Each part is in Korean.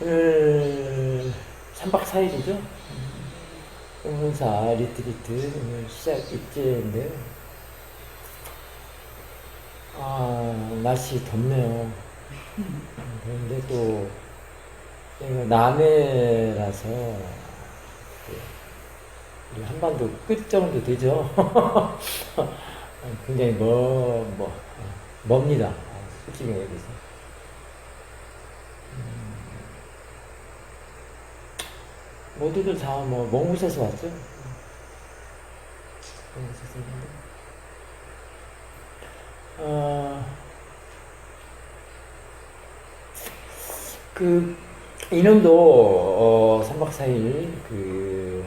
오늘 3박 4일이죠. 응사 리트리트 오늘 시작 일제인데요. 날씨 덥네요. 그런데 또 여기가 남해라서 우리 한반도 끝 정도 되죠. 굉장히 멉니다. 솔직히 얘기해서. 모두들 다 먼 곳에서 왔죠. 먼 곳에서 왔는데. 그 인원도 3박 4일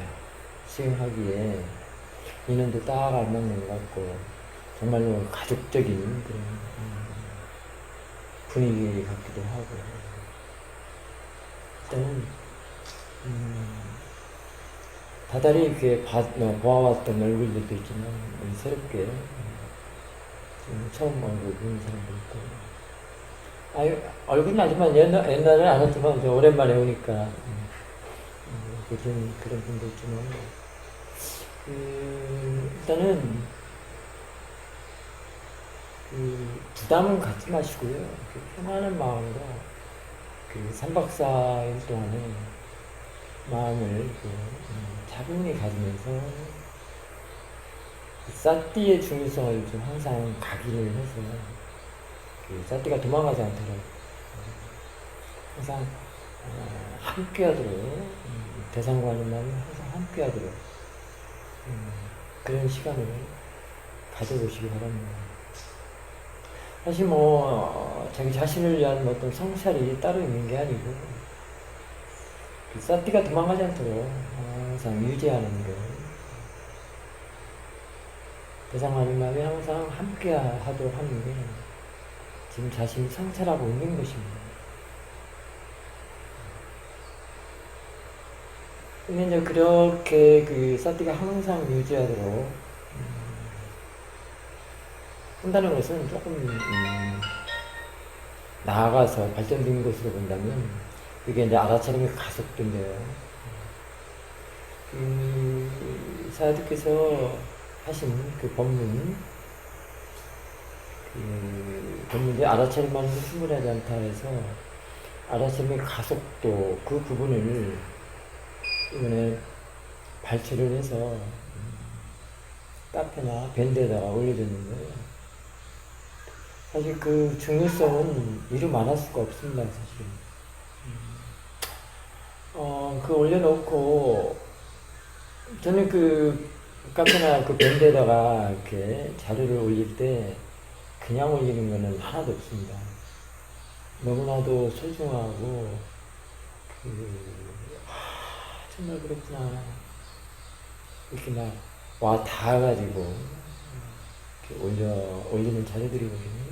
수행하기에 인원도 딱 알맞는 것 같고 정말로 가족적인 그런 분위기 같기도 하고 일단은 다달이 이렇게 보아왔던 얼굴들도 있지만 새롭게 처음 얼굴 보는 사람도 있고 얼굴은 아니지만 옛날에 알았지만 오랜만에 오니까 그런 분도 있지만 일단은 부담은 갖지 마시고요. 편안한 마음으로 3박 4일 동안에 마음을 차분히 가지면서 사띠의 중요성을 좀 항상 각인을 해서 사띠가 도망가지 않도록 항상 함께하도록 대상과는 마음이 항상 함께하도록 그런 시간을 가져보시기 바랍니다. 사실 자기 자신을 위한 어떤 성찰이 따로 있는 게 아니고 사띠가 도망가지 않도록 항상 유지하는 것, 대상하는 마음이 항상 함께 하도록 하는 게 지금 자신이 성찰하고 있는 것입니다. 근데 이제 그렇게 사띠가 항상 유지하도록 한다는 것은 조금 나아가서 발전된 것으로 본다면 그게 이제 알아차림이 가속된대요. 사야들께서 하신 법문이 알아차림하는 게 충분하지 않다 해서 알아차림의 가속도 그 부분을 이번에 발췌를 해서 카페나 밴드에다가 올려줬는데 사실 그 중요성은 이루 말할 수가 없습니다, 사실. 올려놓고, 저는 카페나 밴드에다가 이렇게 자료를 올릴 때 그냥 올리는 거는 하나도 없습니다. 너무나도 소중하고, 정말 그렇구나. 이렇게 닿아가지고, 이렇게 올리는 자료들이거든요.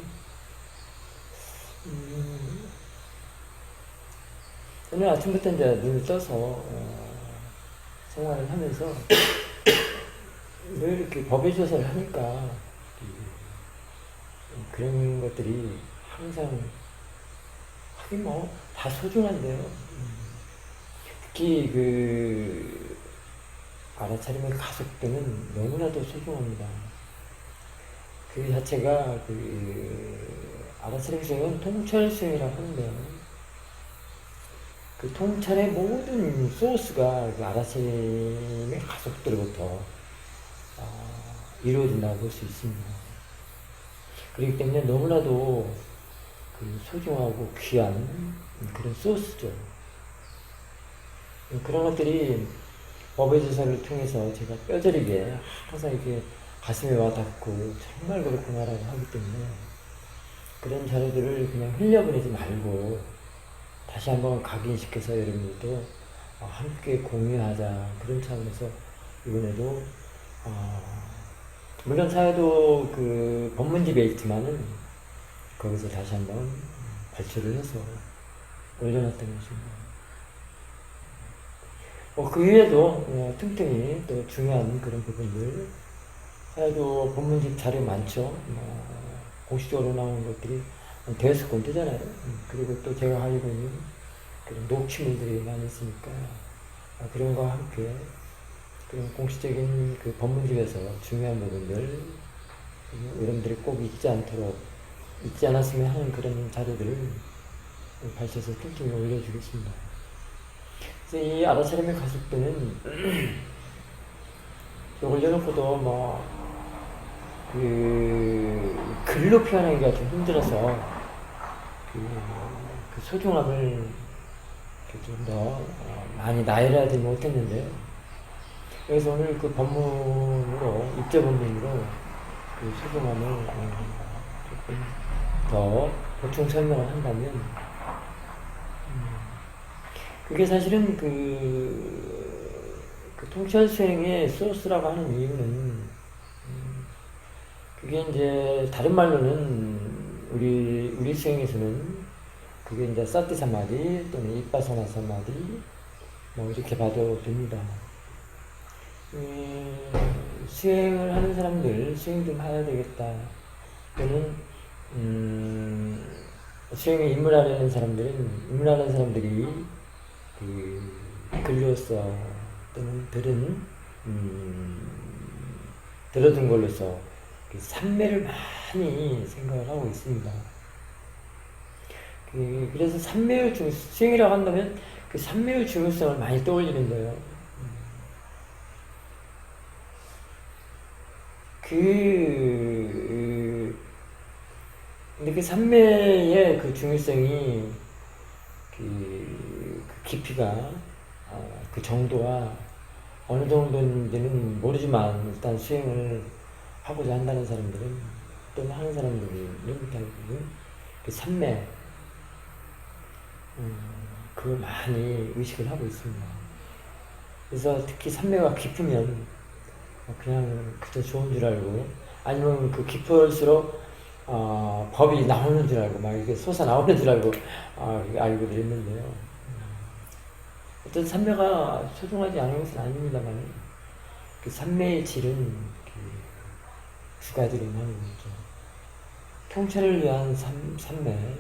오늘 아침부터 이제 눈을 떠서 생활을 하면서 왜 이렇게 법의 조사를 하니까 그런 것들이 항상 하긴 다 소중한데요. 특히 알아차림의 가속도는 너무나도 소중합니다. 그 자체가 알아차림 수행은 통찰 수행이라고 하는데요. 그 통찰의 모든 소스가 알아차림의 가속도로부터 이루어진다고 볼 수 있습니다. 그렇기 때문에 너무나도 소중하고 귀한 그런 소스죠. 그런 것들이 법의 조사를 통해서 제가 뼈저리게 항상 이렇게 가슴에 와닿고 정말 그렇구나라고 하기 때문에 그런 자료들을 그냥 흘려보내지 말고 다시 한번 각인시켜서 여러분들도 함께 공유하자 그런 차원에서 이번에도 물론 사회도 법문집에 있지만은 거기서 다시 한번 발췌를 해서 올려놨던 것입니다. 그 이외에도 틈틈이 또 중요한 그런 부분들 사회도 법문집 자료 많죠. 공식적으로 나오는 것들이 대여섯 권 뜨잖아요. 그리고 또 제가 알고 있는 그런 녹취물들이 많이 있으니까 그런 거와 함께 그런 공식적인 그 법문집에서 중요한 부분들 여러분들이 꼭 잊지 않았으면 하는 그런 자료들을 발췌해서 틈틈이 올려주겠습니다. 그래서 이 알아차림의 가속도는 이걸 올려놓고도 글로 표현하기가 좀 힘들어서 그 소중함을 좀 더 많이 나열하지 못했는데요. 그래서 오늘 그 법문으로, 입제 법문으로 그 소중함을 조금 더 보충 설명을 한다면, 그게 사실은 그 통찰 수행의 소스라고 하는 이유는, 그게 이제 다른 말로는 우리 수행에서는 그게 이제 사티 사마디 또는 이빠사나 사마디 이렇게 봐도 됩니다. 수행을 하는 사람들, 수행 좀 해야 되겠다 또는 수행에 입문하려는 사람들이 그 글로써 또는 들어둔 걸로서 그 삼매를 많이 생각을 하고 있습니다. 그래서 삼매의 수행이라고 한다면 그 삼매의 중요성을 많이 떠올리는 거예요. 근데 그 삼매의 그 중요성이 그 깊이가 그 정도가 어느 정도인지는 모르지만 일단 수행을 하고자 한다는 사람들은 또는 하는 사람들은 대부분 그 삼매 그걸 많이 의식을 하고 있습니다. 그래서 특히 삼매가 깊으면 그냥 그저 좋은 줄 알고 아니면 그 깊을수록 법이 나오는 줄 알고 막 이렇게 솟아 나오는 줄 알고 알고들 있는데요. 어떤 삼매가 소중하지 않은 것은 아닙니다만 그 삼매의 질은 두 가지로 나누죠. 통찰을 위한 삼매,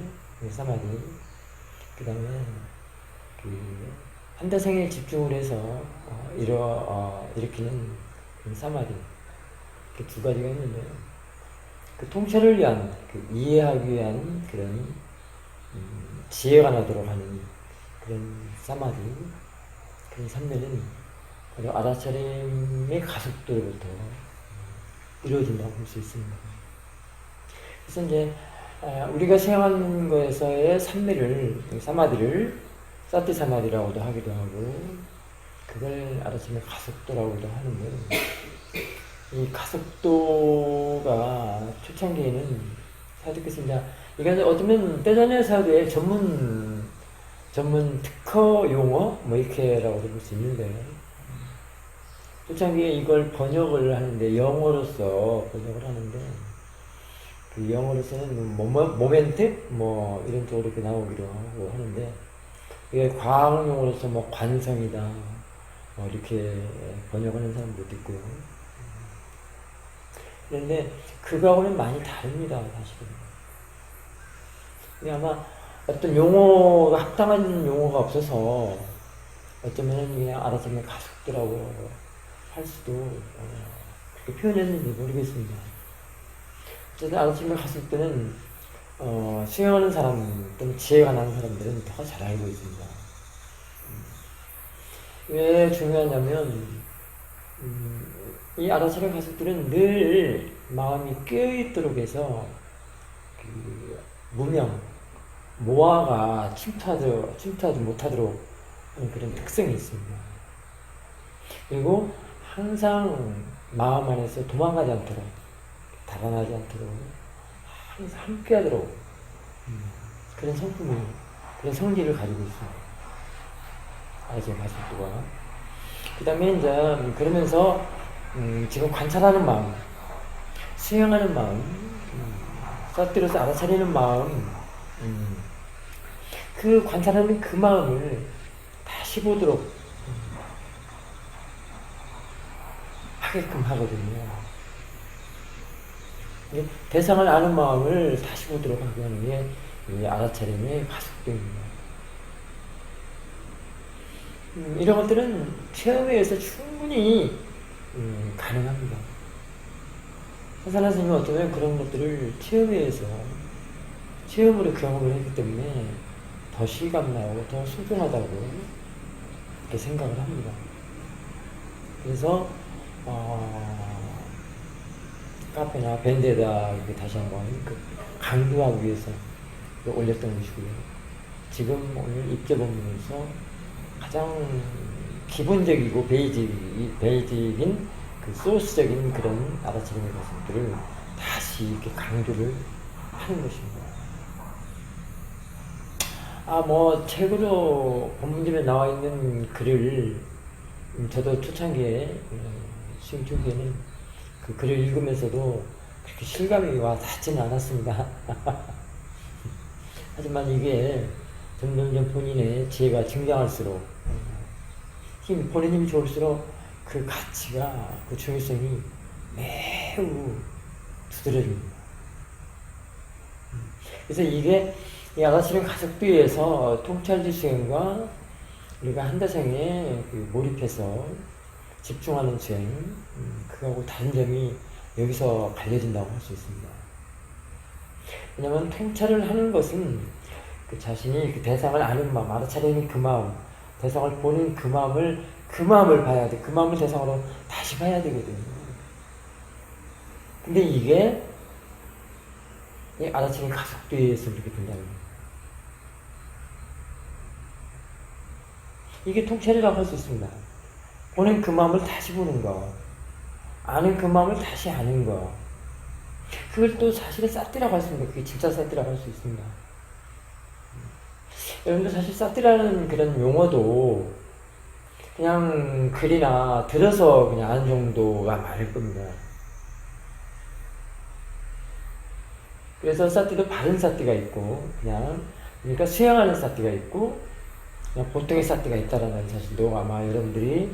사마디, 그 다음에 한다생에 집중을 해서 일으키는 사마디, 이렇게 두 가지가 있는데요. 그 통찰을 위한, 이해하기 위한 그런 지혜가 나도록 하는 그런 사마디, 그런 삼매는 바로 알아차림의 가속도로부터 이루어진다고 볼 수 있습니다. 그래서 이제 우리가 수행하는 것에서의 사마디를 사티 사마디라고도 하기도 하고 그걸 알아차림의 가속도라고도 하는데 이 가속도가 초창기에는 사두께서 이제 이건 어쩌면 때전의 사두의 전문 특허 용어 이렇게라고 볼 수 있는데 초창기에 이걸 번역을 하는데 영어로서 번역을 하는데 그 영어로서는 모멘트 이런 쪽으로 이렇게 나오기로 하고 하는데 이게 과학 용어로서 관성이다 이렇게 번역하는 사람들도 있고요. 그런데 그거하고는 많이 다릅니다, 사실은. 근데 아마 어떤 용어가 합당한 용어가 없어서 어쩌면 그냥 알아차림의 가속도라고 할 수도 그렇게 표현했는지 모르겠습니다. 어쨌든 알아차림의 가속도는 수행하는 사람 또는 지혜가 나는 사람들은 더 잘 알고 있습니다. 왜 중요하냐면 이 알아차림 가속도는 늘 마음이 깨어있도록 해서 모아가 침투하지 못하도록 하는 그런 특성이 있습니다. 그리고 항상 마음 안에서 도망가지 않도록, 달아나지 않도록, 항상 함께하도록 그런 그런 성질을 가지고 있습니다. 알아차림 가속도가. 그 다음에 이제 그러면서 지금 관찰하는 마음, 수행하는 마음, 사티로서 알아차리는 마음, 그 관찰하는 그 마음을 다시 보도록 하게끔 하거든요. 대상을 아는 마음을 다시 보도록 하게 하는 게 이 알아차림의 가속도입니다. 이런 것들은 체험에 의해서 충분히 가능합니다. 사사나 스님은 어쩌면 그런 것들을 체험에 의해서 체험으로 경험을 했기 때문에 더 실감나고 더 소중하다고 그렇게 생각을 합니다. 그래서 카페나 밴드에다 이렇게 다시 한번 강조하기 위해서 올렸던 것이고요. 지금 오늘 입제본문에서 가장 기본적이고 베이직인 그 소스적인 그런 알아차림의 것들을 다시 이렇게 강조를 하는 것입니다. 책으로 본문집에 나와 있는 글을 저도 초창기에 수행 초기에는 그 글을 읽으면서도 그렇게 실감이 와 닿지는 않았습니다. 하지만 이게 점점 본인의 지혜가 증강할수록 본인 힘이 좋을수록 그 가치가 그 중요성이 매우 두드러집니다. 그래서 이게 이 아가씨는 가족도 위해서 통찰지 수행과 우리가 한다생에 몰입해서 집중하는 수행, 그거하고 다른 점이 여기서 갈려진다고 할 수 있습니다. 왜냐하면 통찰을 하는 것은 그 자신이 그 대상을 아는 마음, 알아차리는 그 마음, 대상을 보는 그 마음을 봐야 돼. 그 마음을 대상으로 다시 봐야 되거든요. 근데 이게 이 알아차리는 가속도에서 그렇게 된다는 거예요. 이게 통찰이라고 할 수 있습니다. 보는 그 마음을 다시 보는 거, 아는 그 마음을 다시 아는 거, 그걸 또 사실은 사띠라고 할 수 있습니다. 그게 진짜 사띠라고 할 수 있습니다. 여러분들 사실 사띠라는 그런 용어도 그냥 글이나 들어서 그냥 아는 정도가 많을 겁니다. 그래서 사띠도 바른 사띠가 있고, 그러니까 수행하는 사띠가 있고, 그냥 보통의 사띠가 있다라는 사실도 아마 여러분들이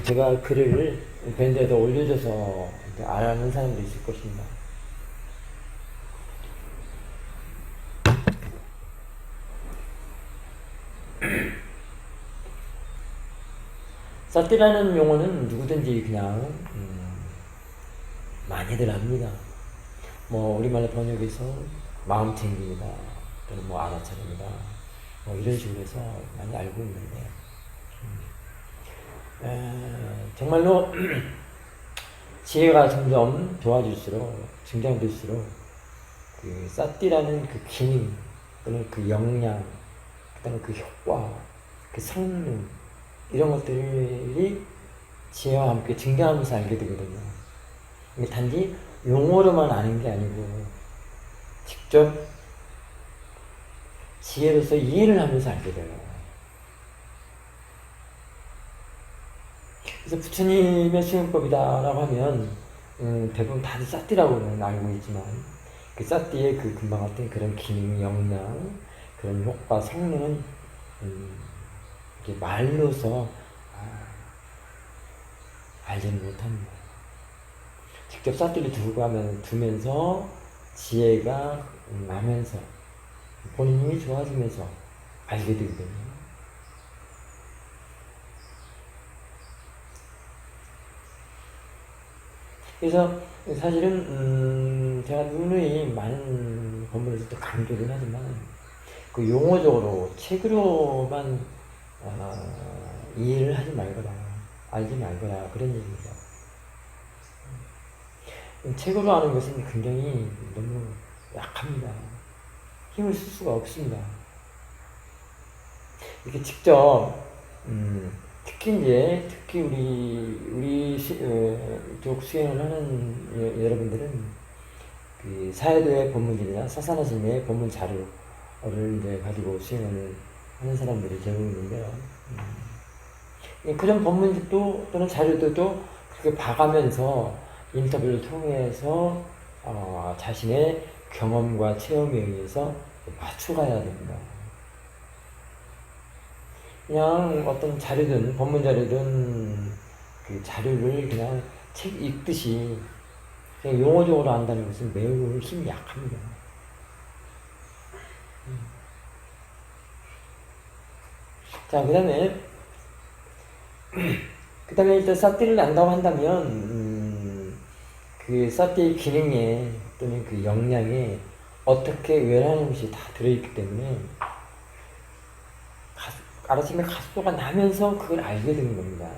제가 글을 밴드에다 올려줘서 아는 사람도 있을 것입니다. 사띠라는 용어는 누구든지 그냥 많이들 합니다. 우리말로 번역해서 마음 챙깁니다. 또는 알아차립니다. 이런 식으로 해서 많이 알고 있는데 정말로 지혜가 점점 좋아질수록 증장될수록 그 사띠라는 그 기능 또는 그 역량 그다음에 그 효과 그 성능 이런 것들이 지혜와 함께 증장하면서 알게 되거든요. 이게 단지 용어로만 아는 게 아니고 직접 지혜로서 이해를 하면서 알게 돼요. 그래서 부처님의 수행법이다라고 하면 대부분 다들 사띠라고는 알고 있지만 그 사띠의 그 금방 같은 그런 기능, 역량, 그런 효과, 성능은 이렇게 말로서 알지는 못합니다. 직접 사띠를 두면서 지혜가 나면서 본인이 좋아지면서 알게 되거든요. 그래서 사실은 제가 누누이 많은 본문에서 또 강조를 하지만 그 용어적으로 책으로만 이해를 하지 말거라, 알지 말거라 그런 얘기입니다. 책으로 아는 것은 굉장히 너무 약합니다. 힘을 쓸 수가 없습니다. 이렇게 직접 특히 우리 쪽 수행을 하는 여러분들은 그 사회도의 법문들이나 사사나 스님의 법문 자료를 이제 가지고 수행을 하는 사람들이 대부분 있는데요. 그런 법문집도 또는 자료들도 그렇게 봐가면서 인터뷰를 통해서 자신의 경험과 체험에 의해서 맞춰가야 됩니다. 그냥 어떤 자료든 법문 자료든 그 자료를 그냥 책 읽듯이 그냥 용어적으로 한다는 것은 매우 힘이 약합니다. 자, 그 다음에 그 다음에 일단 사띠를 난다고 한다면, 그 사띠의 기능에 또는 그 역량에 어떻게 외라는 것이 다 들어있기 때문에 아라침에 가속도가 나면서 그걸 알게 되는 겁니다.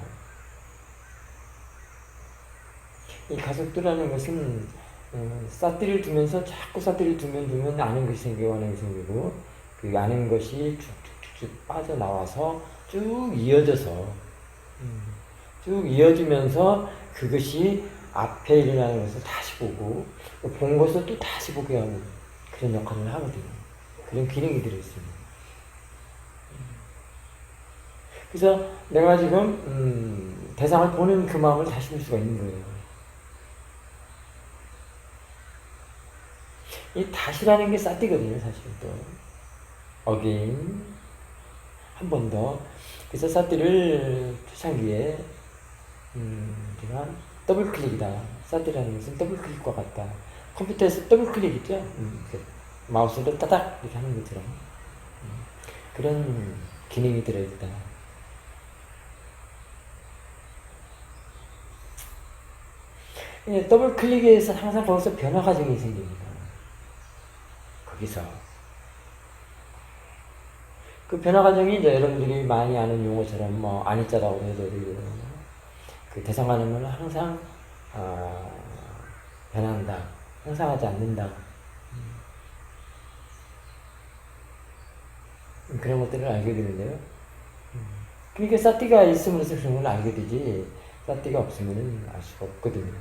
이 가속도라는 것은 사띠를 두면서 자꾸 사띠를 두면 아는 것이 생기고 아는 것이 생기고 그 아는 것이 쭉쭉쭉쭉 빠져나와서 쭉 이어져서 쭉 이어지면서 그것이 앞에 일어나는 것을 다시 보고 본 것을 또 다시 보게 하는 그런 역할을 하거든요. 그런 기능이 들어있습니다. 그래서 내가 지금 대상을 보는 그 마음을 다시 볼 수가 있는 거예요. 이 다시라는 게 사띠거든요, 사실 또. 어게인 한 번 더. 그래서 사띠를 초창기에 제가 더블 클릭이다. 사띠라는 것은 더블 클릭과 같다. 컴퓨터에서 더블 클릭 있죠? 마우스로 따닥 이렇게 하는 것처럼 그런 기능이 들어있다. 더블 클릭에서 항상 거기서 변화 과정이 생깁니다. 거기서 그 변화 과정이 이제 여러분들이 많이 아는 용어처럼 뭐 아니자라고 해도 되고 그 대상관음은 항상 변한다, 항상하지 않는다. 그런 것들을 알게 되는데요. 그러니까 사띠가 있음으로써 그런 걸 알게 되지 사띠가 없으면 알 수가 없거든요.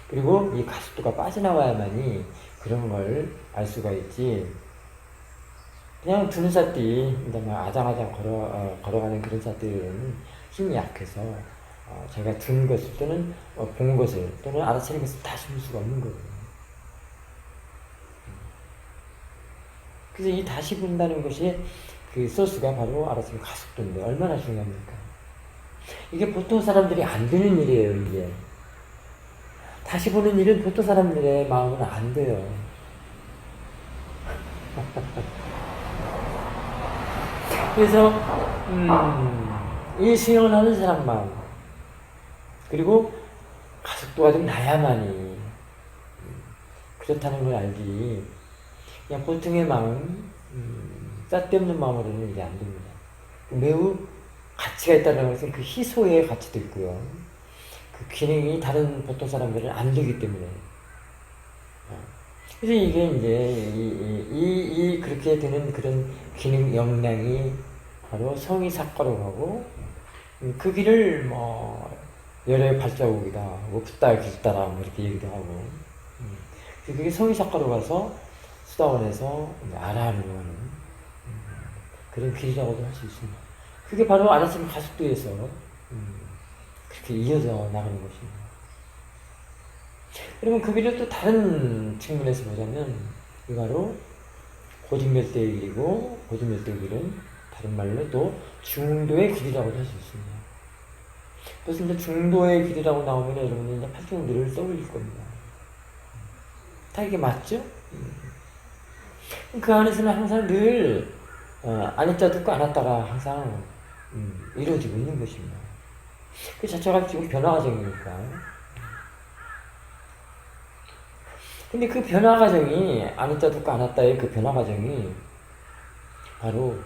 그리고 이 가속도가 빠져나와야만이 그런 걸 알 수가 있지. 그냥 두는 사띠, 그다음에 아장아장 걸어가는 그런 사띠들은 힘이 약해서 자기가 든 것을 또는 본 것을 또는 알아차린 것을 다시 볼 수가 없는 거예요. 그래서 이 다시 본다는 것이 그 소스가 바로 알아차린 가속도인데 얼마나 중요합니까? 이게 보통 사람들이 안 되는 일이에요, 이게. 다시 보는 일은 보통 사람들의 마음은 안 돼요. 그래서 이 수행을 하는 사람만 그리고 가속도가 좀 나야만이 그렇다는 걸 알지 그냥 보통의 마음 쓸데없는 마음으로는 이게 안 됩니다. 매우 가치가 있다는 것은 그 희소의 가치도 있고요. 그 기능이 다른 보통 사람들은 안 되기 때문에 그래서 이게 이제 그렇게 되는 그런 기능 역량이 바로 성의 삭과로가고 그 길을 뭐 열의 발자국이다, 뭐 붓다의 길따라 뭐 이렇게 얘기도 하고 그게 성의 삭과로 가서 수다원에서 아라하는 그런 길이라고도 할 수 있습니다. 그게 바로 아라침 가속도에서 그렇게 이어져 나가는 것입니다. 그러면 그 길을 또 다른 측면에서 보자면 이 바로 고진멸대의 길이고 고진멸대의 길은 다른 말로 또 중도의 길이라고도 할 수 있습니다. 그래서 이제 중도의 길이라고 나오면 여러분들 이제 팔중들을 떠올릴 겁니다. 다 이게 맞죠? 그 안에서는 항상 늘 아니자 듣고 안았다가 항상 이루어지고 있는 것입니다. 그 자체가 지금 변화 과정이니까. 근데 그 변화 과정이 아니자 듣고 안았다의 그 변화 과정이 바로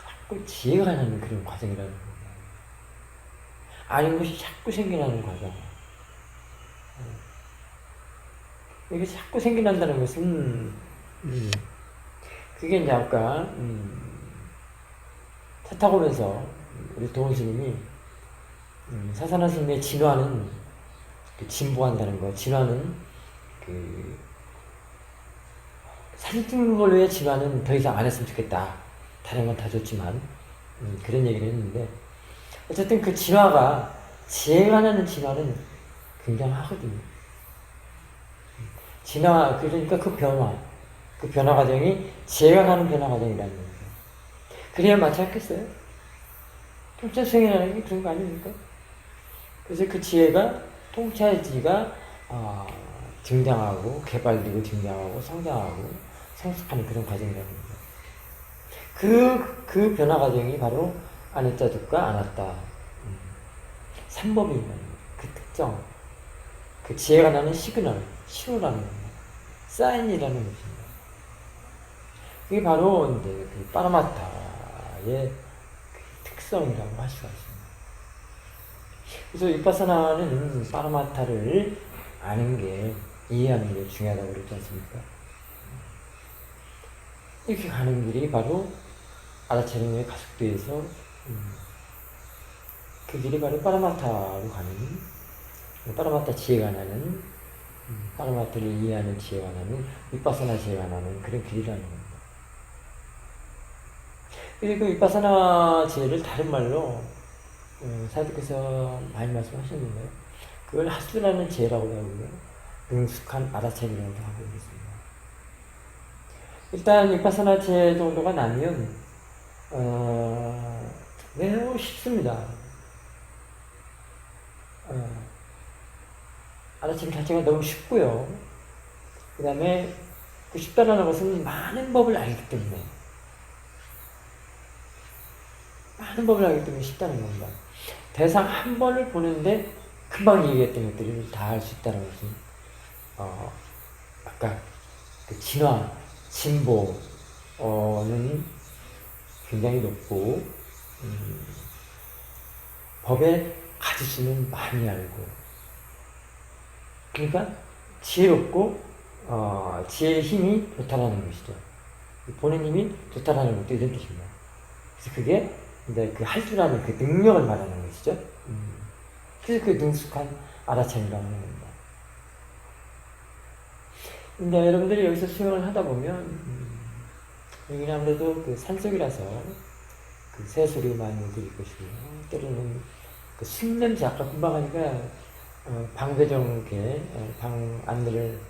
자꾸 지혜가 나는 그런 과정이라는 겁니다. 아닌 것이 자꾸 생겨나는 과정. 이게 자꾸 생겨난다는 것은 그게 이제 아까 차 타고 오면서 우리 도원 스님이 사사나 스님의 진화는 그 진보한다는 거, 진화는 그 사진 찍는 걸로의 진화는 더 이상 안 했으면 좋겠다. 다른 건 다 좋지만 그런 얘기를 했는데 어쨌든 그 진화가 지혜가 나는 진화는 굉장하거든요. 진화 그러니까 그 변화 과정이 지혜가 나는 변화 과정이라는 거예요. 그래야 맞지 않겠어요? 통찰 수행이라는 게 그런 거 아닙니까? 그래서 그 지혜가 통찰지가 등장하고 개발되고 등장하고 성장하고 성숙하는 그런 과정이라는 겁니다. 그 변화 과정이 바로 아니자 듣고 안았다. 삼법이라는 거예요. 그 특정, 그 지혜가 나는 시그널, 신호라는 겁니다. 사인이라는 것입니다. 그게 바로 이제 그 파라마타의 그 특성이라고 할 수가 있습니다. 그래서 위파사나는 파라마타를 아는 게, 이해하는 게 중요하다고 그랬지 않습니까? 이렇게 가는 길이 바로 아라차림의 가속도에서 그 길이 바로 파라마타로 가는, 파라마타 지혜가 나는, 파라마타를 이해하는 지혜가 나는, 위파사나 지혜가 나는 그런 길이라는 겁니다. 그래서 그 위파사나 지혜를 다른 말로 사도께서 많이 말씀하셨는데요. 그걸 하수라는 지혜라고도 하고요. 능숙한 아라차림이라고 하고 있습니다. 일단 위파사나 지혜 정도가 나면 매우 쉽습니다. 아라차림 자체가 너무 쉽고요. 그 다음에 그 쉽다라는 것은 많은 법을 알기 때문에, 많은 법을 알기 때문에 쉽다는 겁니다. 대상 한 번을 보는데 금방 얘기했던 것들을 다 알 수 있다는 것은 아까 그 진화, 진보는 굉장히 높고 법의 가지수는 많이 알고, 그러니까 지혜롭고 지혜의 힘이 좋다라는 것이죠. 보는 힘이 좋다라는 것도 이런 뜻입니다. 그래서 그게 이제 그 할 줄 아는 그 능력을 말하는 것이죠. 그래서 그 능숙한 아라차림이라고 하는 겁니다. 근데 여러분들이 여기서 수영을 하다 보면 여기는 아무래도 그 산속이라서 그 새소리 많이 들릴 것이고요. 때로는 그 숨냄새, 아까 금방 하니까 방배정께 방 안내를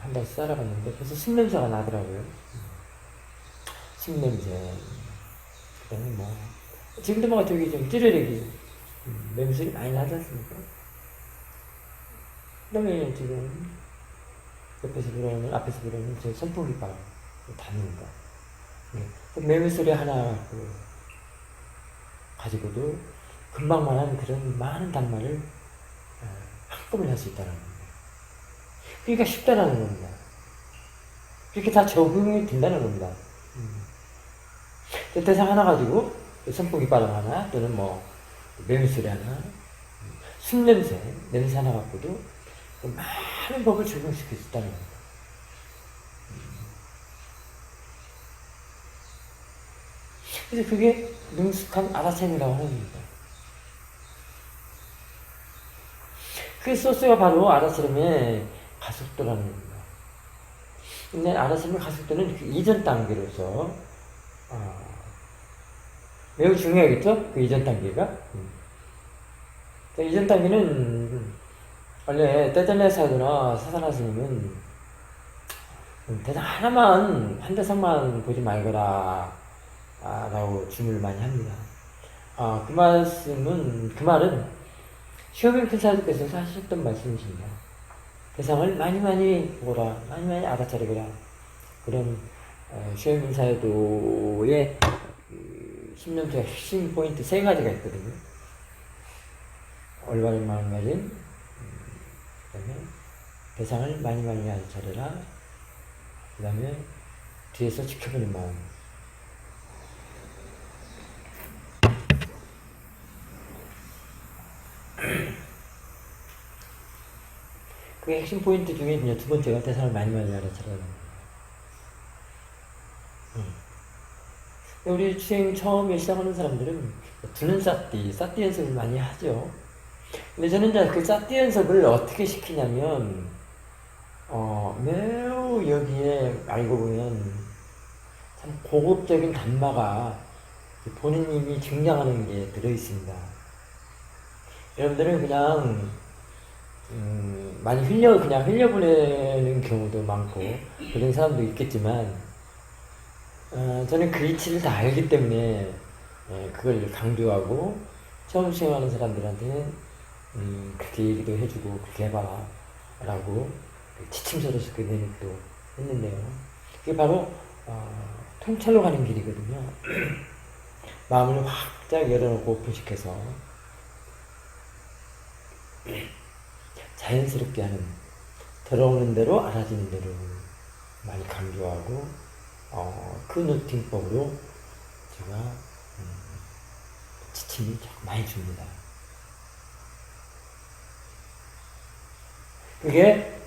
한 달씩 따라갔는데 벌써 숨냄새가 나더라고요. 숨냄새. 그다음에 뭐 지금도 뭐 되게 좀 찌르르기 맹수리 많이 나지 않습니까? 그다음에 지금 옆에서 불어오는, 앞에서 불어오는 저 선풍기 바람 닿는다. 그 매물소리 하나 가지고도 금방만한 그런 많은 단말을 한꺼번에 할 수 있다는 겁니다. 그러니까 쉽다는 겁니다. 그렇게 다 적응이 된다는 겁니다. 대상 하나 가지고 선풍기 바람 하나 또는 뭐 매물소리 하나, 숨냄새, 냄새 하나 갖고도 많은 법을 적용시킬 수 있다는 겁니다. 그래서 그게 능숙한 아라차림이라고 하는 겁니다. 그 소스가 바로 아라차림의 가속도라는 겁니다. 근데 아라차림의 가속도는 그 이전 단계로서 매우 중요하겠죠? 그 이전 단계가. 그 이전 단계는 원래 떼들레 사도나 사사나 스님은 대상 하나만, 한 대상만 보지 말거라 라고 주문을 많이 합니다. 그 말은 시오병 사도께서 하셨던 말씀이십니다. 대상을 많이 보라, 많이 알아차리거라. 그런 시오병 사도의 신념의 핵심 포인트 3가지가 있거든요. 올바른 마음가짐, 그다음에 대상을 많이 알아차려라. 그 다음에 뒤에서 지켜보는 마음. 그 핵심 포인트 중에 이제 2번째가 대상을 많이 알아차려라. 우리 수행 처음에 시작하는 사람들은 두는 사띠 연습을 많이 하죠. 근데 저는 이제 그 사띠 연습을 어떻게 시키냐면, 매우 여기에 알고 보면 참 고급적인 단마가 본인님이 증량하는 게 들어있습니다. 여러분들은 그냥 많이 그냥 흘려보내는 경우도 많고 그런 사람도 있겠지만, 저는 그 이치를 다 알기 때문에 그걸 강조하고 처음 수행하는 사람들한테는 그렇게 얘기도 해주고 그렇게 해봐라 라고 지침서로서 그 내놓기도 했는데요. 그게 바로 통찰로 가는 길이거든요. 마음을 확 열어놓고 오픈시켜서 자연스럽게 하는, 들어오는 대로 알아지는 대로 많이 강조하고 그 노팅법으로 제가 지침을 많이 줍니다. 그게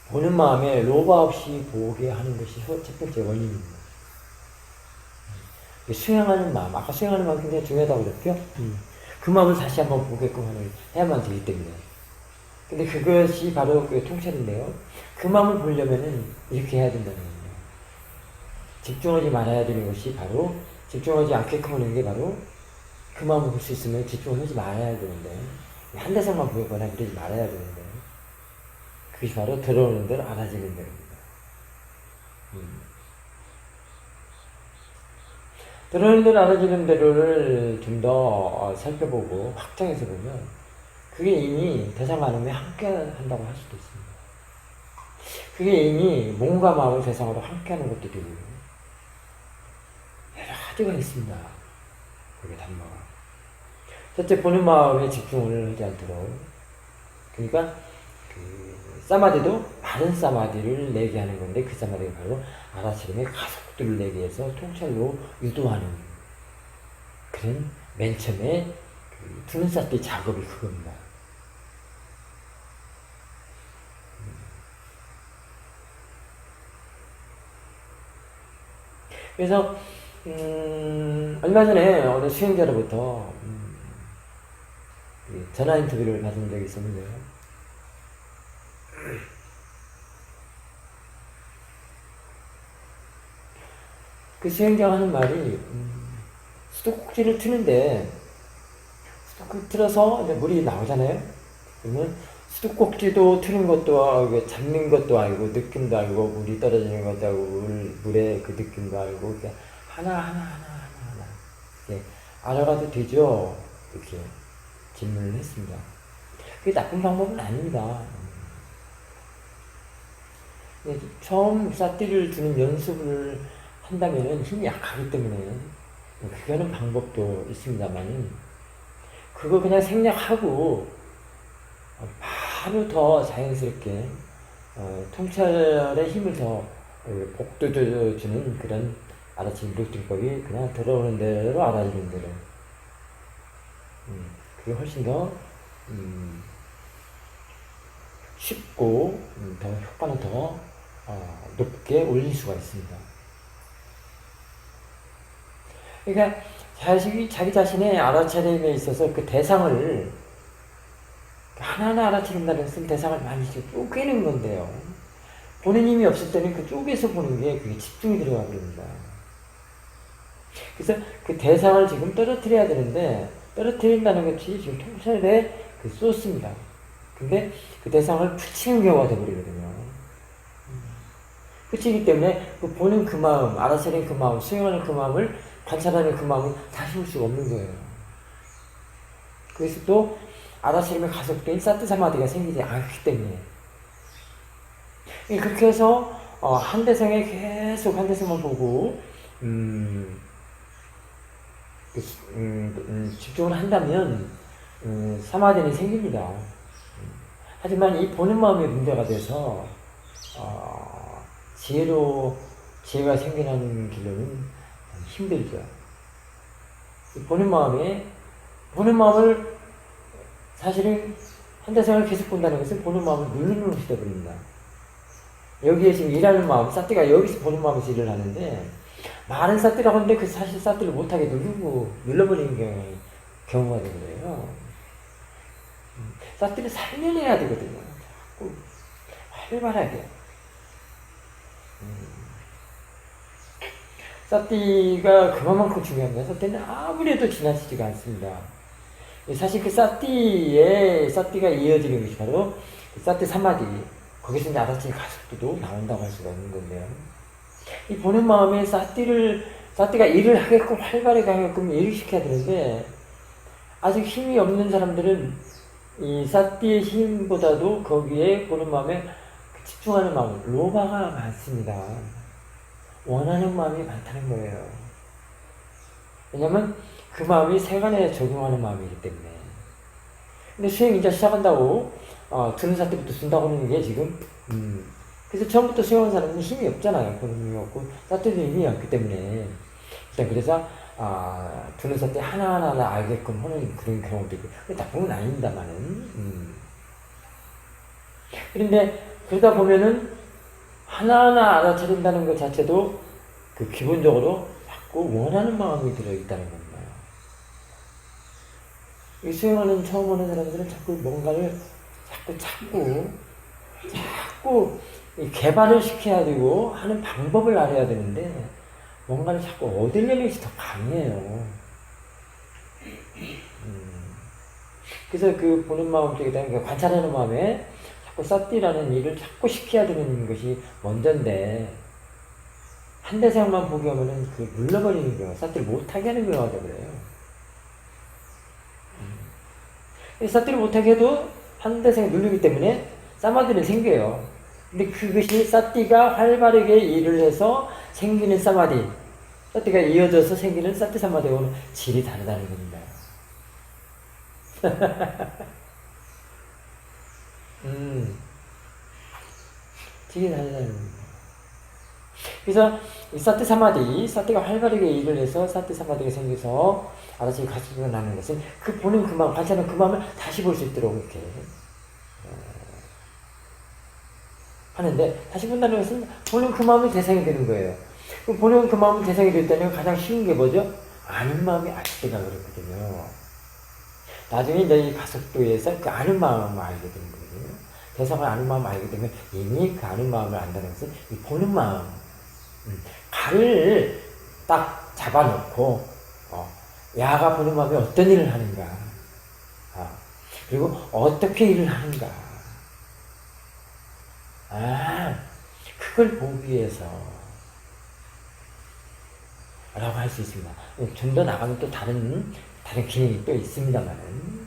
보는 마음에 로바 없이 보게 하는 것이 첫 번째 원인입니다. 수행하는 마음, 아까 수행하는 마음 굉장히 중요하다고 그랬죠? 그 마음을 다시 한번 보게끔 해야만 되기 때문에. 근데 그것이 바로 그 통찰인데요. 그 마음을 보려면은 이렇게 해야 된다는 거예요. 집중하지 말아야 되는 것이 바로, 집중하지 않게끔 하는 게 바로 그 마음을 볼 수 있으면 집중을 하지 말아야 되는데, 한 대상만 보거나 그러지 말아야 되는데, 그것이 바로 들어오는 대로 알아지는 대로입니다. 들어오는 대로 알아지는 대로를 좀 더 살펴보고 확장해서 보면 그게 이미 대상 마음에 함께 한다고 할 수도 있습니다. 그게 이미 몸과 마음을 대상으로 함께 하는 것도 되고 여러 가지가 있습니다. 그게 단마가. 첫째, 보는 마음에 집중을 하지 않도록. 그러니까 사마디도 바른 사마디를 내게 하는 건데 그 사마디가 바로 알아차림의 가속도를 내게 해서 통찰로 유도하는 그런 맨 처음에 두는 쌓기 작업이 그겁니다. 그래서 얼마 전에 어느 수행자로부터 전화 인터뷰를 받은 적이 있었는데요. 그 수행자가 하는 말이 수도꼭지를 트는데 수도꼭지 틀어서 이제 물이 나오잖아요. 그러면 수도꼭지도 트는 것도 잡는 것도 알고 느낌도 알고 물이 떨어지는 것도 알고 물의 그 느낌도 알고 이렇게 하나 이렇게 알아가도 되죠. 이렇게 질문을 했습니다. 그게 나쁜 방법은 아닙니다. 처음 삿띠를 두는 연습을 한다면은 힘이 약하기 때문에 그렇게 하는 방법도 있습니다만 그거 그냥 생략하고 바로 더 자연스럽게 통찰의 힘을 더 복돋워주는 그런 알아차림 노팅법이 그냥 들어오는 대로 알아지는 대로 그게 훨씬 더 쉽고 더 효과는 더 높게 올릴 수가 있습니다. 그러니까 자기 자신의 알아차림에 있어서 그 대상을 하나하나 알아차린다는 것은 대상을 많이 쪼개는 건데요. 보는 힘이 없을 때는 그 쪼개서 보는 게 그게 집중이 들어가 버립니다. 그래서 그 대상을 지금 떨어뜨려야 되는데 떨어뜨린다는 것이 지금 통찰의 그 소스입니다. 근데 그 대상을 붙이는 경우가 되어버리거든요. 붙이기 때문에 그 보는 그 마음, 알아차리는 그 마음, 수행하는 그 마음을 관찰하는 그 마음을 다시 볼 수가 없는 거예요. 그래서 또 알아차림의 가속도인 사트 사마디가 생기지 않기 때문에 그렇게 해서 한 대상에 계속 한 대상만 보고 집중을 한다면 사마디는 생깁니다. 하지만 이 보는 마음이 문제가 돼서 지혜가 생겨나는 길로는 힘들죠. 보는 마음을 사실은 한 대상을 계속 본다는 것은 보는 마음을 누르는 것이 되어버립니다. 여기에 지금 일하는 마음, 사띠가 여기서 보는 마음에서 일을 하는데 많은 사띠라고 하는데 그 사실 사띠를 못하게 눌러버리는 경우가 되는 거예요. 사띠를 살려내야 되거든요. 자꾸 활발하게. 사띠가 그만큼 중요합니다. 사띠는 아무래도 지나치지가 않습니다. 사실 그 사띠가 이어지는 것이 바로 사띠 사마디, 거기서 이제 알아차림 가속도도 나온다고 할 수가 있는 건데요. 이 보는 마음에 사띠가 일을 하게끔, 활발하게 하게끔 일을 시켜야 되는데, 아직 힘이 없는 사람들은 이 사띠의 힘보다도 거기에 보는 마음에 집중하는 마음, 로바가 많습니다. 원하는 마음이 많다는 거예요. 왜냐면 그 마음이 세간에 적용하는 마음이기 때문에. 근데 수행 이제 시작한다고 드는 사태부터 준다고 하는 게 지금 그래서 처음부터 수행한 사람은 힘이 없잖아요. 그런 힘이 없고 사태도 힘이 없기 때문에 일단 그래서 드는 사태 하나하나 알게끔 하는 그런 경우도 있고 나쁜 건 아닙니다만은 그런데 그러다 보면은 하나하나 알아차린다는 것 자체도 그 기본적으로 자꾸 원하는 마음이 들어있다는 겁니다. 이 수행하는 처음 오는 사람들은 자꾸 뭔가를 자꾸 개발을 시켜야 되고 하는 방법을 알아야 되는데 뭔가를 자꾸 얻으려는 것이 더 강해요. 그래서 그 보는 마음 쪽에 대한 관찰하는 마음에 자꾸 사띠라는 일을 자꾸 시켜야 되는 것이 먼저인데 한 대상만 보게 하면은 그 물러버리는 경우, 사띠를 못하게 하는 경우가 그래요. 사띠를 못하게 해도 한 대상에 누르기 때문에 사마디는 생겨요. 근데 그것이 사띠가 활발하게 일을 해서 생기는 사마디, 사띠가 이어져서 생기는 사띠 사마디하고는 질이 다르다는 겁니다. 질이 다르다는 겁니다. 그래서 이 사띠 사마디, 사띠가 활발하게 일을 해서 사띠 사마디가 생겨서 알아서 가슴이 나는 것은 그 보는 그 마음, 관찰하는 그 마음을 다시 볼 수 있도록 이렇게 하는데, 다시 본다는 것은 보는 그 마음이 대상이 되는 거예요. 보는 그 마음이 대상이 될 때는 가장 쉬운 게 뭐죠? 아는 마음이 알 때가 그렇거든요. 나중에 이제 이 가속도에서 그 아는 마음을 알게 되는 거거든요. 대상을 아는 마음을 알게 되면 이미 그 아는 마음을 안다는 것은 이 보는 마음, 가를 딱 잡아놓고 야가 보는 마음이 어떤 일을 하는가, 그리고 어떻게 일을 하는가, 그걸 보기 위해서 라고 할 수 있습니다. 좀 더 나가면 또 다른 기능이 또 있습니다만은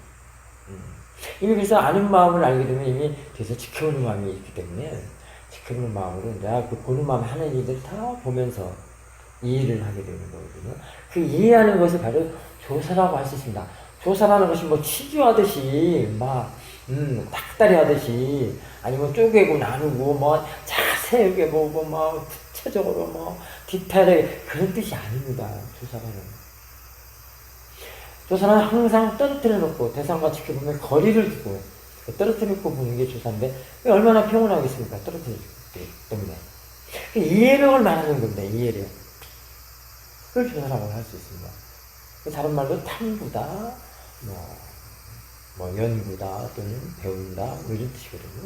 이미 그래서 아는 마음을 알게 되면 이미 뒤에서 지켜보는 마음이 있기 때문에 지켜보는 마음으로 내가 그 보는 마음 하는 일들을 다 보면서 이해를 하게 되는 거거든요. 그 이해하는 것을 바로 조사라고 할 수 있습니다. 조사라는 것이 뭐 치주하듯이 막 닭다리 하듯이 아니면 쪼개고 나누고 뭐 자세하게 보고 뭐 구체적으로 뭐 디테일하게 그런 뜻이 아닙니다. 조사는 항상 떨어뜨려 놓고 대상과 지켜보면 거리를 두고 떨어뜨려 놓고 보는 게 조사인데 얼마나 평온하겠습니까? 떨어뜨리기 때문에 이해력을 말하는 겁니다. 이해력. 그걸 조사라고 할 수 있습니다. 다른 말로 탐구다, 뭐 연구다 또는 배운다 뭐 이런 뜻이거든요.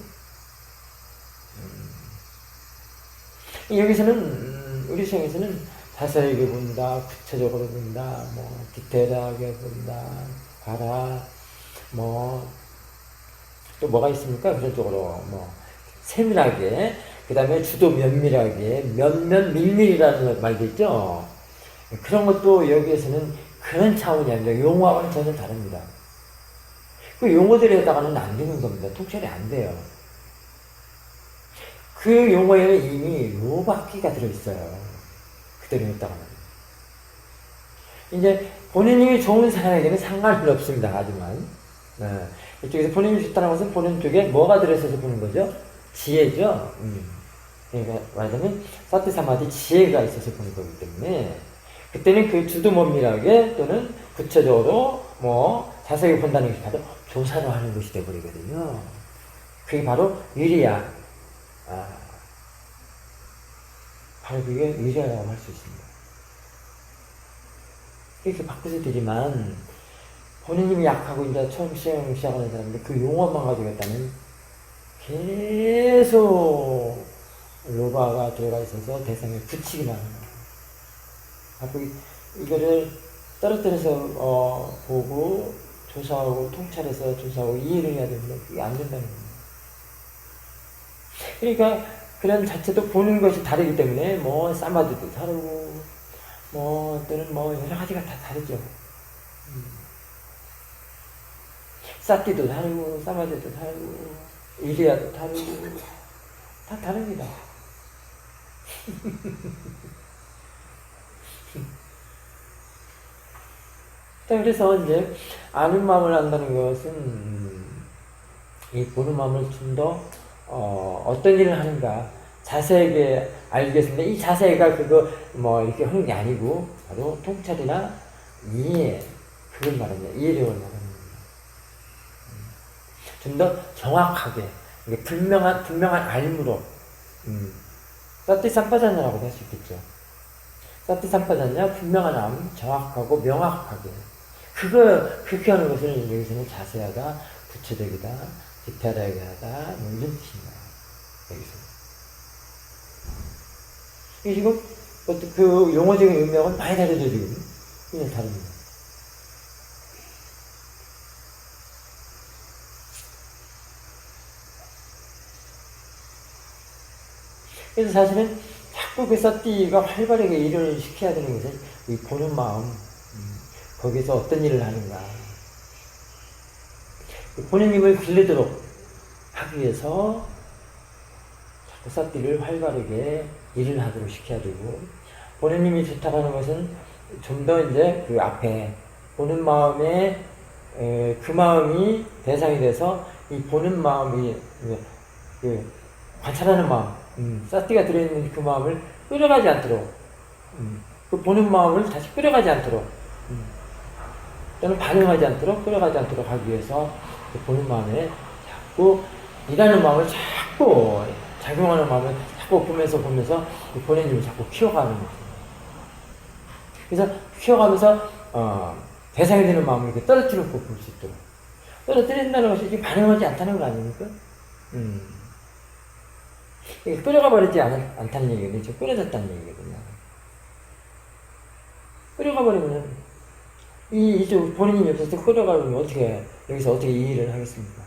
여기서는 우리 시행에서는 자세하게 본다, 구체적으로 본다, 뭐 디테일하게 본다, 봐라, 뭐 또 뭐가 있습니까? 그런 쪽으로 뭐 세밀하게, 그 다음에 주도 면밀하게, 밀밀이라는 말도 있죠. 그런 것도 여기에서는 그런 차원이 아니라 용어와는 전혀 다릅니다. 그 용어들에다가는 안 되는 겁니다. 통찰이 안 돼요. 그 용어에는 이미 로박기가 들어있어요. 그대로 했다가는. 이제 본인이 좋은 사람에게는 상관은 없습니다. 하지만 이쪽에서 본인이 좋다는 것은 본인 쪽에 뭐가 들어있어서 보는 거죠? 지혜죠. 그러니까 말하자면 사티 사마디 지혜가 있어서 보는 거기 때문에 그때는 그 주도 면밀하게 또는 구체적으로 뭐 자세히 본다는 것이 바로 조사로 하는 것이 되어버리거든요. 그게 바로 위리야. 바로 그게 위리야라고 할 수 있습니다. 이렇게 바꾸서 드리만 본인이 약하고 이제 처음 시작하는 사람인데 그 용어만 가지고 있다면 계속 로바가 들어가 있어서 대상에 붙이기만 하는 거예요. 이거를 떨어뜨려서 보고 조사하고 통찰해서 조사하고 이해를 해야 되는데 그게 안 된다는 겁니다. 그러니까 그런 자체도 보는 것이 다르기 때문에 뭐 사마디도 다르고 뭐 또는 뭐 여러 가지가 다 다르죠. 사띠도 다르고 사마디도 다르고 이리야도 다르고 다 다릅니다. 그래서 이제 아는 마음을 안다는 것은 이 보는 마음을 좀 더 어떤 일을 하는가 자세하게 알겠습니다. 이 자세가 그거 뭐 이렇게 하는 게 아니고 바로 통찰이나 이해, 그걸 말합니다. 이해력을 말합니다. 좀 더 정확하게 분명한 알무로 사티 삼파자냐라고 할 수 있겠죠. 사티 삼파자냐 분명한 암, 정확하고 명확하게 그렇게 하는 것을 여기서는 자세하다, 구체적이다, 디테일하게 하다 뭐 이런 뜻입니다. 여기서 이 지금 그 용어적인 의미하고는 많이 다르죠 지금. 그냥 다릅니다. 그래서 사실은 자꾸 그 사띠가 활발하게 일을 시켜야 되는 것은 이 보는 마음, 거기서 어떤 일을 하는가. 보는 힘을 길르도록 하기 위해서 자꾸 사띠를 활발하게 일을 하도록 시켜야 되고, 보는 힘이 좋다라는 것은 좀 더 이제 그 앞에 보는 마음에 그 마음이 대상이 돼서 이 보는 마음이 그 관찰하는 마음, 사띠가 들어있는 그 마음을 끌어가지 않도록, 그 보는 마음을 다시 끌어가지 않도록, 또는 반응하지 않도록, 끌어가지 않도록 하기 위해서 그 보는 마음에 자꾸 일하는 마음을 자꾸 작용하는 마음을 자꾸 보면서 보는 힘을 자꾸 키워가는 거죠. 그래서 키워가면서 대상이 되는 마음을 이렇게 떨어뜨리고 볼 수 있도록. 떨어뜨린다는 것이 이게 반응하지 않다는 거 아닙니까? 이게 끌어가 버리지 않다는 얘기거든요. 끌어졌다는 얘기거든요. 끌어가 버리면 이쪽 본인 힘이 없어서 끌어가면 여기서 어떻게 이해를 하겠습니까?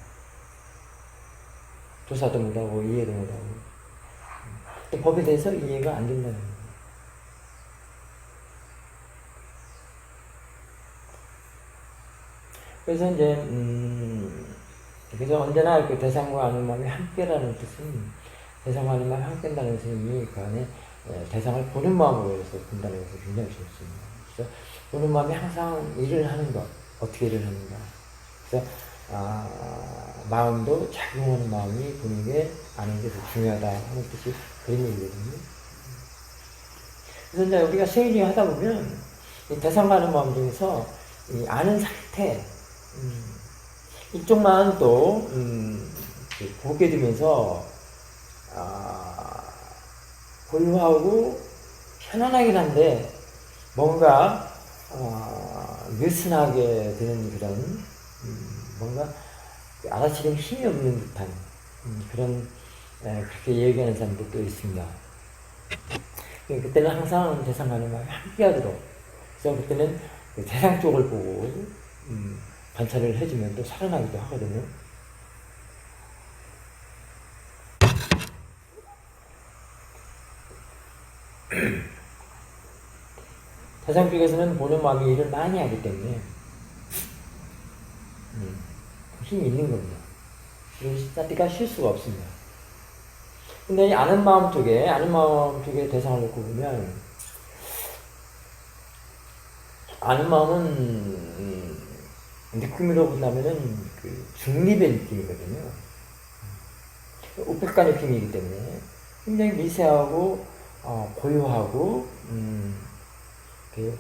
조사도 못하고 이해도 못하고 또 법에 대해서 이해가 안 된다는 거예요. 그래서 이제 그래서 언제나 그 대상과 아는 마음이 함께라는 뜻은, 대상과 아는 마음이 함께라는 뜻은 그 안에 대상을 보는 마음으로 해서 본다는 것을 굉장히 좋습니다. 그래서 보는 마음이 항상 일을 하는 것, 어떻게 일을 하는가. 그래서 마음도 작용하는 마음이 보는 게 아는 게 더 중요하다 하는 뜻이 그런 얘기거든요. 그래서 이제 우리가 세일이 하다 보면 이 대상과 아는 마음 중에서 이 아는 상태, 이쪽만 또 보게 되면서 고요하고 편안하긴 한데 뭔가 느슨하게 되는 그런 뭔가 알아채림 힘이 없는 듯한 그런 그렇게 얘기하는 사람들도 있습니다. 그때는 항상 대상하는 마음이 함께하도록, 그래서 그때는 대상 쪽을 보고 관찰을 해주면 또 살아나기도 하거든요. 대상 쪽에서는 보는 마음이 일을 많이 하기 때문에 힘이 있는 겁니다. 사띠가 쉴 수가 없습니다. 근데 이 아는 마음 쪽에 대상을 놓고 보면, 아는 마음은 느낌으로 본다면은 그 중립의 느낌이거든요. 우백가 느낌이기 때문에 굉장히 미세하고 고요하고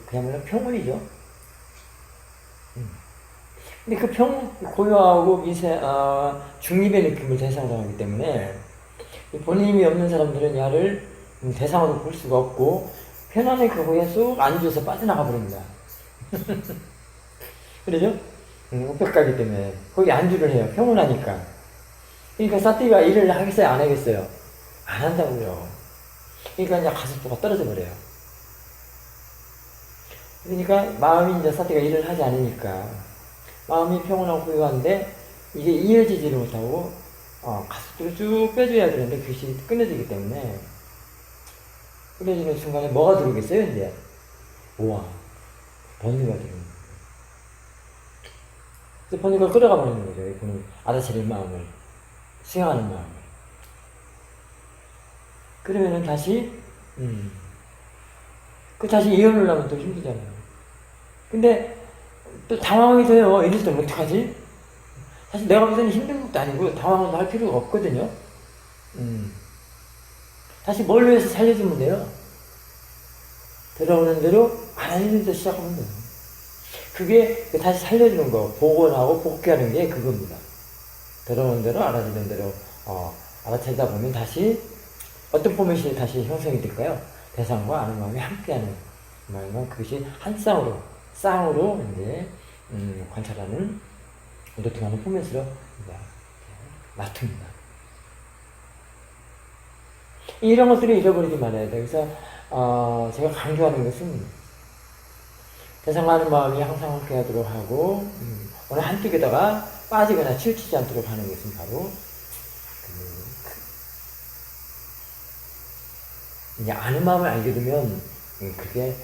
그야말로 평온이죠. 근데 그 고요하고 중립의 느낌을 대상으로 하기 때문에 본인 힘이 없는 사람들은 야를 대상으로 볼 수가 없고 편안하게 그거에 쏙 앉아서 빠져나가 버립니다. 그러죠? 우백가기 때문에 거기 안주를 해요. 평온하니까. 그러니까 사띠가 일을 하겠어요? 안 하겠어요? 안 한다고요. 그러니까 이제 가속도가 떨어져 버려요. 그러니까 마음이 이제 사띠가 일을 하지 않으니까 마음이 평온하고 고요한데 이게 이어지지를 못하고 가속도를 쭉 빼줘야 되는데 그것이 끊어지기 때문에, 끊어지는 순간에 뭐가 들어오겠어요? 이제 우와, 번뇌가 들어오는 거예요. 그래서 번뇌가 끌어가 버리는 거죠. 이 알아차릴 마음을, 수용하는 마음을. 그러면은 다시 다시 이어를 하면 또 힘들잖아요. 근데 또 당황이 돼요. 이럴 때는 어떡하지? 사실 내가 무슨 힘든 것도 아니고 당황도 할 필요가 없거든요. 다시 뭘 위해서 살려주면 돼요? 들어오는 대로 알아주는 데 시작하면 돼요. 그게 다시 살려주는 거, 복원하고 복귀하는 게 그겁니다. 들어오는 대로 알아주는 대로 알아채다 보면 다시 어떤 포맷이 다시 형성이 될까요? 대상과 아는 마음이 함께하는 마음은 그것이 한 쌍으로 이제 관찰하는 노팅하는 포맷으로 이제 놔둡니다. 이런 것들을 잃어버리지 말아야 돼요. 그래서 제가 강조하는 것은 대상과 아는 마음이 항상 함께하도록 하고 어느 한쪽에다가 빠지거나 치우치지 않도록 하는 것은 바로 이제 아는 마음을 알게 되면 그게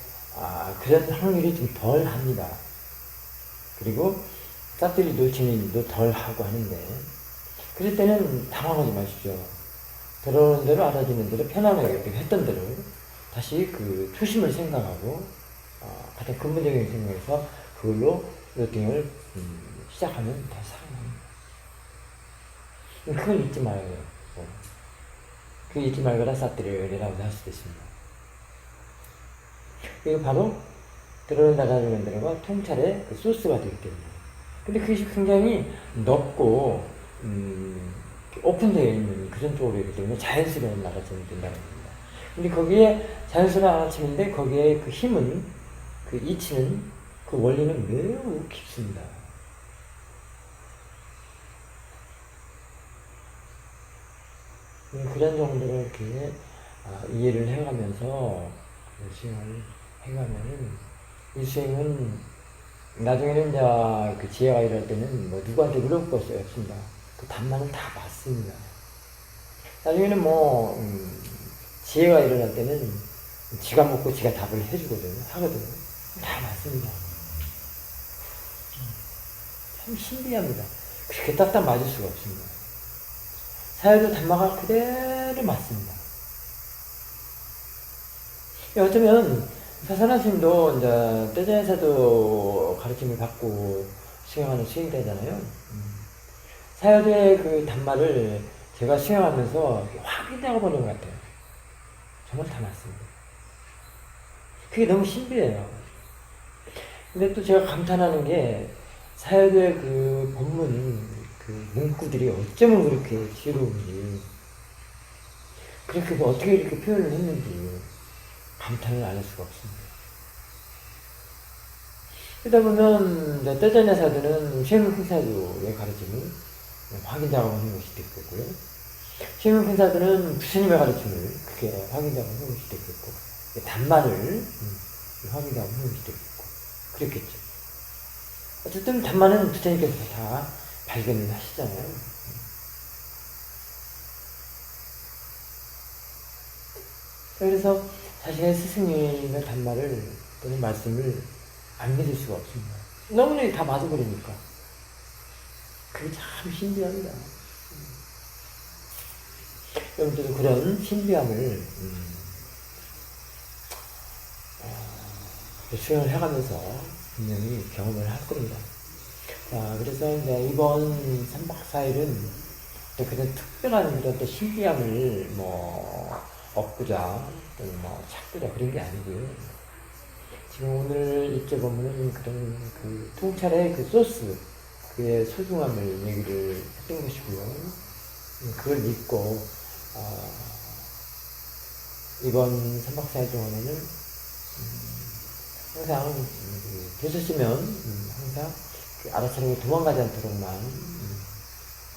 그런 확률이 좀 덜 합니다. 그리고 싹들이도 진입도 덜 하고 하는데 그럴 때는 당황하지 마시죠. 들어오는 대로 알아지는 대로 편안하게 했던 대로 다시 그 초심을 생각하고 가장 근본적인 생각에서 그걸로 로팅을 시작하면 더 살아납니다. 그걸 잊지 말아요. 그 잊지 말거나 싹들이라고 할 수도 있습니다. 이거 바로 들어오는 알아지는 대로가 통찰의 그 소스가 되기 때문에. 근데 그것이 굉장히 넓고 오픈되어 있는 그런 쪽으로 있기 때문에 자연스러운 알아침이 된다는 겁니다. 근데 거기에 자연스러운 알아침인데 거기에 그 힘은, 그 이치는, 그 원리는 매우 깊습니다. 그런 정도로 이렇게 이해를 해가면서 수행을 해가면은 이 수행은 나중에는 이제 그 지혜가 이럴 때는 뭐 누구한테 물어볼 것이 없습니다. 그 답만은 다 맞습니다. 나중에는 뭐 지혜가 일어날 때는 지가 먹고 지가 답을 하거든요. 다 맞습니다. 참 신비합니다. 그렇게 딱딱 맞을 수가 없습니다. 사회도 단마가 그대로 맞습니다. 어쩌면 사사나 스님도 이제 떼전에서도 가르침을 받고 수행하는 수행자잖아요. 사여도의 그 단말을 제가 수행하면서 확인하고 보는 것 같아요. 정말 다 맞습니다. 그게 너무 신비해요. 근데 또 제가 감탄하는 게 사여도의 그 본문, 그 문구들이 어쩌면 그렇게 지혜로운지, 그렇게 어떻게 이렇게 표현을 했는지 감탄을 안 할 수가 없습니다. 그러다 보면 떼전의 사도는 쉐문 사도의 가르침을 확인작업을 하는 것이 됐겠고요. 쉐문 사도는 부처님의 가르침을 그렇게 확인작업을 하는 것이 됐겠고, 단만을 확인작업을 하는 것이 됐겠고, 그랬겠죠. 어쨌든 단만은 부처님께서 다 발견을 하시잖아요. 그래서 자신의 스승님의 단말을 또는 말씀을 안 믿을 수가 없습니다. 너무나 다 맞아버리니까. 그게 참 신비합니다. 여러분들도 그런 신비함을 수행을 해가면서 분명히 경험을 할 겁니다. 자, 그래서 이제 이번 3박 4일은 그런 특별한 그런 또 신비함을 얻고자 또는 찾고자 그런 게 아니고요. 지금 오늘 읽어보면은 그런 그 통찰의 그 소스, 그의 소중함을 얘기를 했던 것이고요. 그걸 믿고, 이번 3박 4일 동안에는, 항상, 되셨으면, 항상 알아차리고 도망가지 않도록만,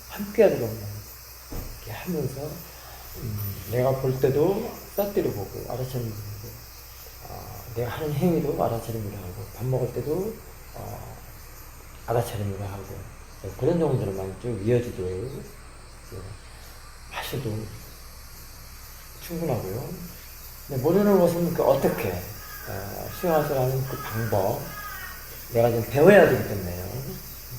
함께 하도록만, 이렇게 하면서, 내가 볼 때도 싹대로 보고, 알아차리고 보고, 내가 하는 행위도 알아차림으로 하고, 밥 먹을 때도 알아차림으로 하고, 그런 정도로만 쭉 이어지도록 하셔도 충분하고요. 모르는 것은 어떻게 수행하시라는 그 방법, 내가 좀 배워야 되기 때문에요.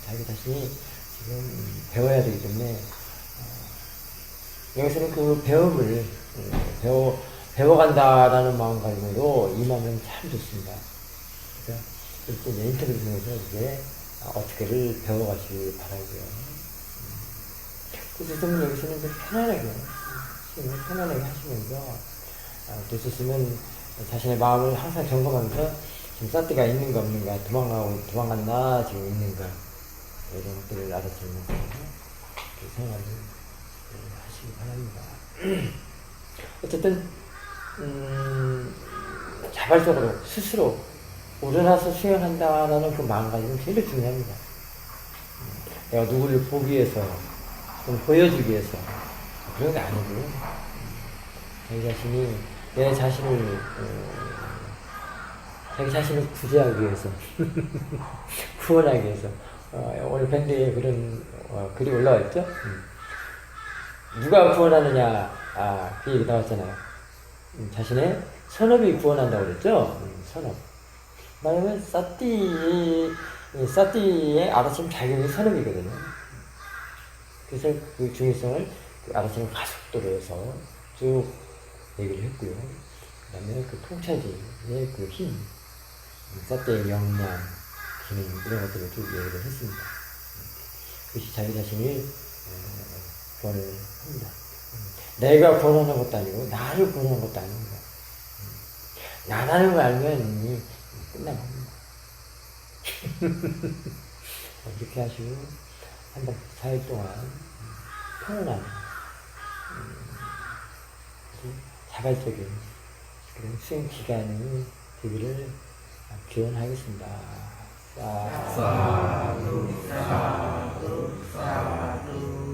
자기 자신이 지금 배워야 되기 때문에, 여기서는 그 배움을 배워간다라는 마음가짐으로 임하면 참 좋습니다. 그래서 이제 인터뷰 중에서 이제 어떻게를 배워가시길 바라고요. 그래서 스승은 여기서는 좀 편안하게, 스승을 편안하게 하시면서, 또 스승은 자신의 마음을 항상 점검하면서 지금 사띠가 있는가 없는가, 도망갔나, 지금 있는가, 이런 것들을 알아채면서 그 생활을 하시기 바랍니다. 어쨌든, 자발적으로, 스스로 일어나서 수행한다라는 그 마음가짐은 제일 중요합니다. 내가 누구를 보기 위해서, 또는 보여주기 위해서, 그런 게 아니고, 자기 자신이, 내 자신을, 자기 자신을 구제하기 위해서, 구원하기 위해서, 오늘 밴드에 그런 글이 올라와 있죠? 누가 구원하느냐, 그 얘기 나왔잖아요. 자신의 선업이 구원한다고 그랬죠? 선업. 말하면, 사띠의 알아침 작용이 선업이거든요. 그래서 그 중요성을 그 알아침 가속도로에서 쭉 얘기를 했고요. 그 다음에 그 통찰지의 그 힘, 사띠의 역량, 기능, 이런 것들을 쭉 얘기를 했습니다. 그것이 자기 자신을 구원을 합니다. 내가 구원하는 것도 아니고 나를 구원하는 것도 아닙니다. 나라는 걸 알면 끝난 겁니다. 이렇게 하시고 한 달, 4일 동안 편안한 자발적인 그런 수행 기간이 되기를 기원하겠습니다. 사두, 사두, 사두.